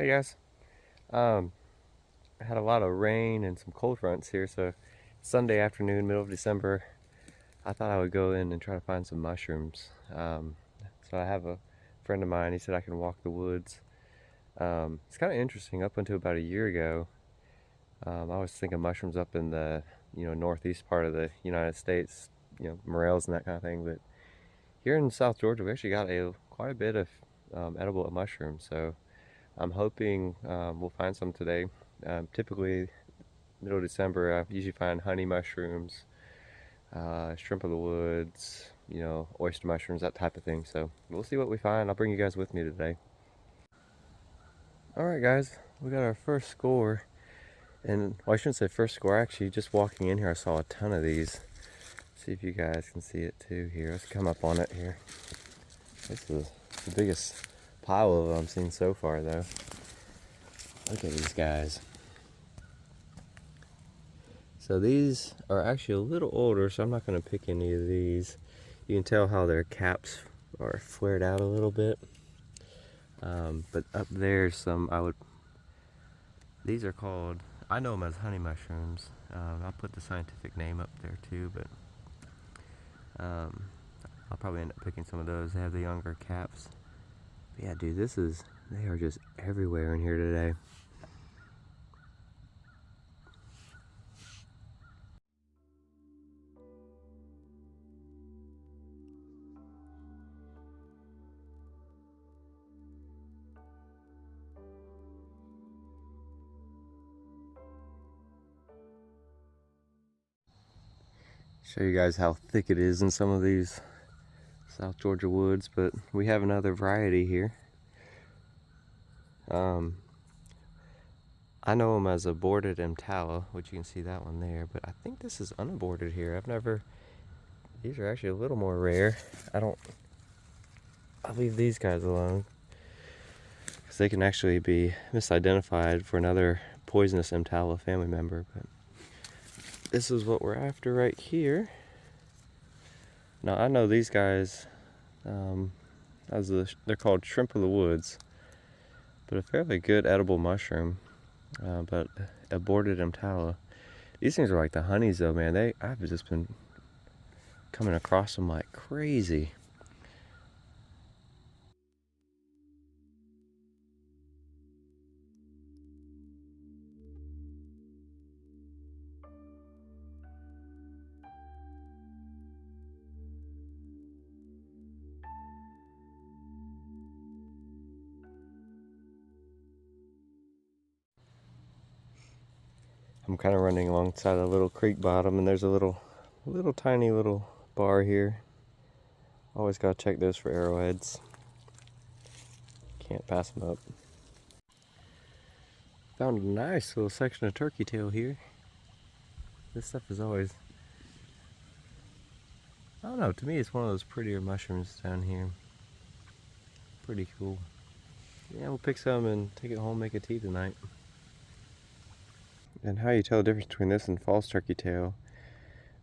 Hey guys, um, I had a lot of rain and some cold fronts here, so Sunday afternoon, middle of December, I thought I would go in and try to find some mushrooms. So I have a friend of mine, he said I can walk the woods. It's kind of interesting. Up until about a year ago, I was thinking mushrooms up in the northeast part of the United States, morels and that kind of thing. But here in South Georgia, we actually got quite a bit of edible mushrooms. So I'm hoping we'll find some today. Typically, middle of December, I usually find honey mushrooms, shrimp of the woods, oyster mushrooms, that type of thing. So we'll see what we find. I'll bring you guys with me today. All right, guys, we got our first score. And well, I shouldn't say first score. Actually, just walking in here, I saw a ton of these. See if you guys can see it too here. Let's come up on it here. This is the biggest pile of them I've seen so far, though. Look at these guys. So these are actually a little older, so I'm not going to pick any of these. You can tell how their caps are flared out a little bit. But up there's some, these are called, I know them as honey mushrooms. I'll put the scientific name up there too, but I'll probably end up picking some of those. They have the younger caps. But yeah, dude, they are just everywhere in here today. Show you guys how thick it is in some of these South Georgia woods, but we have another variety here. I know them as a boarded Emtala, which you can see that one there, but I think this is unaborted here. These are actually a little more rare. I'll leave these guys alone, because they can actually be misidentified for another poisonous Emtala family member, but this is what we're after right here. Now, I know these guys, they're called shrimp of the woods, but a fairly good edible mushroom, but aborted Emtala. These things are like the honeys though, man. I've just been coming across them like crazy. I'm kind of running alongside a little creek bottom, and there's a little tiny little bar here. Always gotta check those for arrowheads. Can't pass them up. Found a nice little section of turkey tail here. This stuff is always, I don't know, to me it's one of those prettier mushrooms down here. Pretty cool. Yeah, we'll pick some and take it home, make a tea tonight. And how you tell the difference between this and false turkey tail,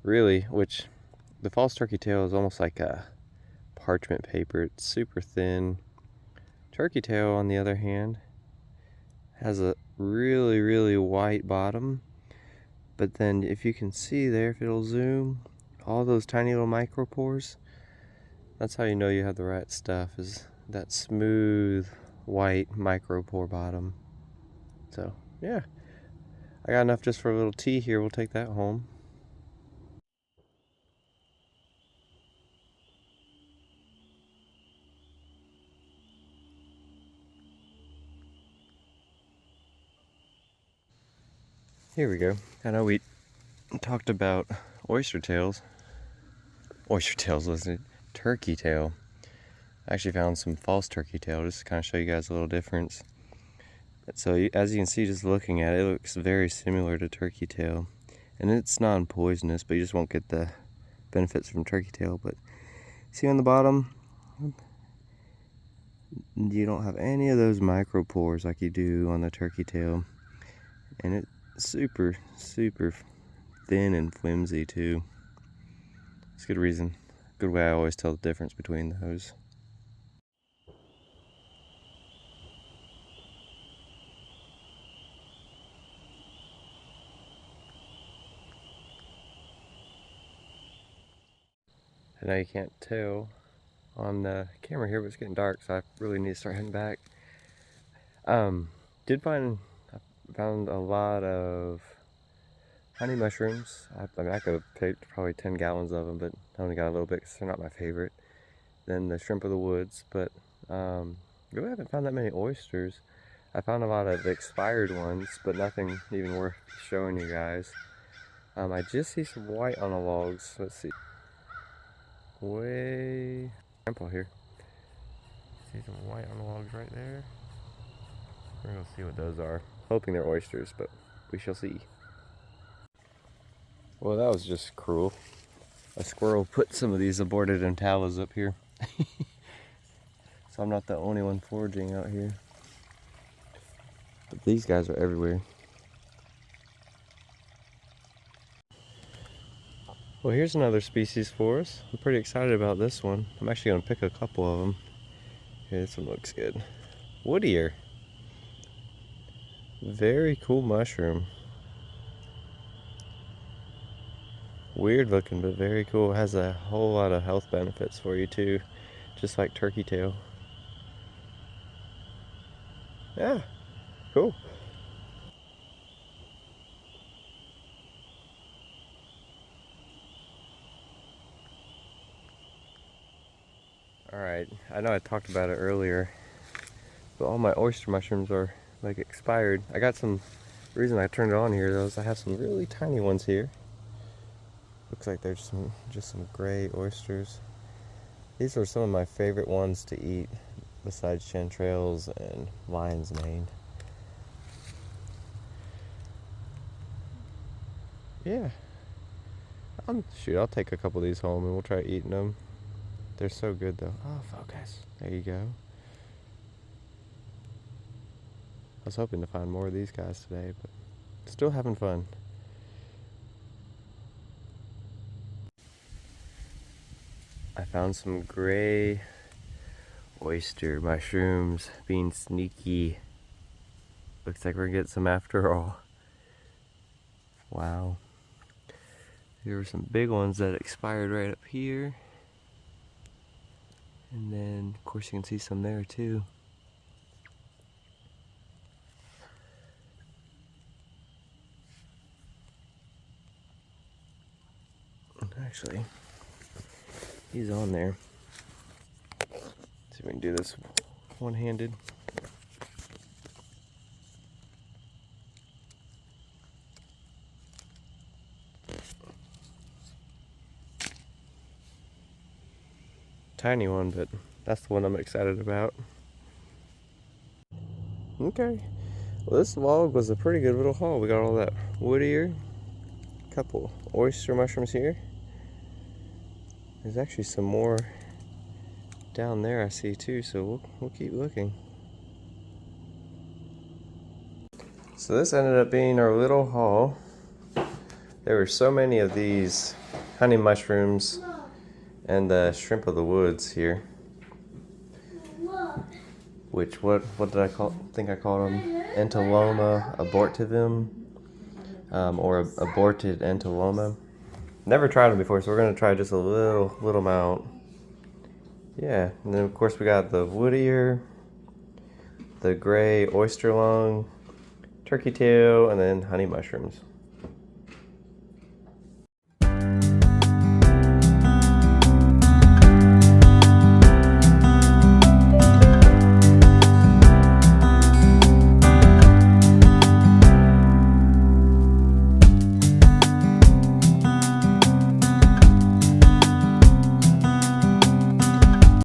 really, which the false turkey tail is almost like a parchment paper. It's super thin. Turkey tail, on the other hand, has a really, really white bottom. But then if you can see there, if it'll zoom, all those tiny little micropores, that's how you know you have the right stuff, is that smooth white micropore bottom. So yeah, I got enough just for a little tea here. We'll take that home. Here we go. I know we talked about oyster tails. Listen, turkey tail. I actually found some false turkey tail just to kind of show you guys a little difference. So as you can see, just looking at it, it looks very similar to turkey tail, and it's non-poisonous, but you just won't get the benefits from turkey tail. But see on the bottom, you don't have any of those micropores like you do on the turkey tail, and it's super, super thin and flimsy too. It's a good reason, good way I always tell the difference between those. I know you can't tell on the camera here, but it's getting dark, so I really need to start heading back. Did find I found a lot of honey mushrooms. I mean, I could have picked probably 10 gallons of them, but I only got a little bit because they're not my favorite. Then the shrimp of the woods, but really haven't found that many oysters. I found a lot of expired ones, but nothing even worth showing you guys. I just see some white on the logs. Let's see. Way simple here. See some white on the logs right there. We're gonna see what those are. Hoping they're oysters, but we shall see. Well, that was just cruel. A squirrel put some of these aborted entalas up here. So I'm not the only one foraging out here. But these guys are everywhere. Well, here's another species for us. I'm pretty excited about this one. I'm actually going to pick a couple of them. Okay, this one looks good. Wood ear. Very cool mushroom. Weird looking, but very cool. It has a whole lot of health benefits for you too, just like turkey tail. Yeah, cool. Alright, I know I talked about it earlier, but all my oyster mushrooms are like expired. I got some, the reason I turned it on here though is I have some really tiny ones here. Looks like there's just some gray oysters. These are some of my favorite ones to eat besides chanterelles and lion's mane. Yeah. Shoot, I'll take a couple of these home and we'll try eating them. They're so good though. Oh, focus. There you go. I was hoping to find more of these guys today, but still having fun. I found some gray oyster mushrooms being sneaky. Looks like we're getting some after all. Wow. There were some big ones that expired right up here. And then, of course, you can see some there too. Actually, he's on there. Let's see if we can do this one-handed. Tiny one, but that's the one I'm excited about. Okay, well this log was a pretty good little haul. We got all that wood ear, a couple oyster mushrooms here. There's actually some more down there I see too, so we'll keep looking. So this ended up being our little haul. There were so many of these honey mushrooms and the shrimp of the woods here. Which, what did I think I called them? Entoloma abortivum, or aborted entoloma. Never tried them before, so we're gonna try just a little amount. Yeah, and then of course we got the wood ear, the gray oyster lung, turkey tail, and then honey mushrooms.